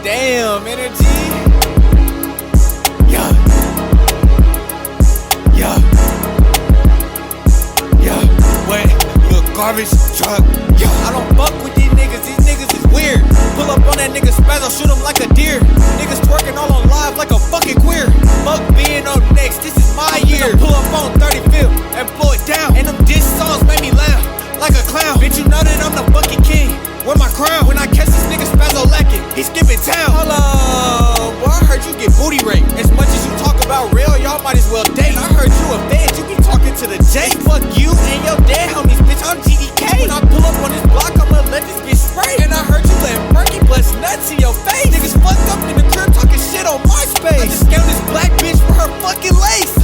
Damn, energy. Yeah. Yeah. Yeah. What? Lil Garbage Truck. Yeah. I don't fuck with these niggas is weird. Pull up on that nigga spazzo, shoot him like a deer. Niggas twerking all on live like a fucking queer. Fuck being on next, this is my year. Pull up on 35th and blow it down. And them diss songs made me laugh like a clown. Bitch, you know that I'm the fucking king. Wear my crown. When I catch this nigga spazzo lacking, he skipping town. Hello, boy, I heard you get booty raped. As much as you talk about real, y'all might as well date. I heard you a fed, you be talking to the J. Fuck you and your dead homies, bitch, I'm GDK. When I pull up on this block, I'ma let this bitch spray. And I heard you let Berkey bless nuts in your face. Niggas fucked up in the crib talking shit on MySpace. I just scammed this black bitch for her fucking lace.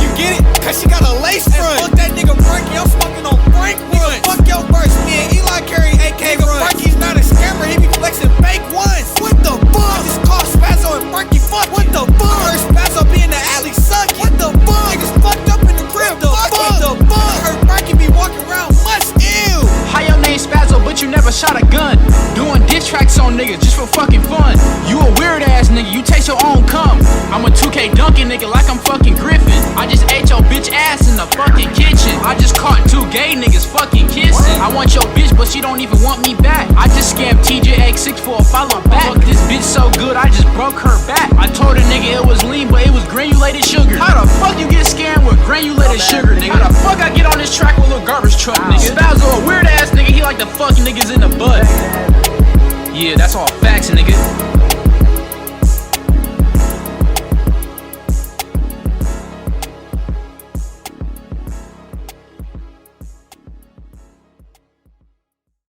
You get it? Cause she got a lace front. Fuck that nigga Berkey, I'm smoking on Frank Run. Fuck your verse, me and Eli carry AK run. Berkey's not a scammer, he be flexing fake ones. What the fuck? I just called spazzo and Berkey fuck. What the fuck? I heard spazzo be in the alley sucking. What the fuck? Niggas fucked up in the crib. What the fuck? I heard Berkey be walking around much ill. How your name spazzo, but you never shot a gun? Doing diss tracks on niggas just for fucking fun. You a weird ass nigga, you taste your own cum. I'm a 2K dunking nigga like I'm fucking Griffin. I just ate your bitch ass in the fucking kitchen. I just caught 2 gay niggas fucking kissing. I want your bitch, but she don't even want me back. I just scammed TJX6 for a follow back. Fuck this bitch so good, I just broke her back. I told a nigga it was lean, but it was granulated sugar. How the fuck you get scammed with granulated sugar, nigga? How the fuck I get on this track with Lil Garbage Truck, nigga? Spazzo a weird ass nigga, he like to fuck niggas in the butt. Yeah, that's all facts, nigga.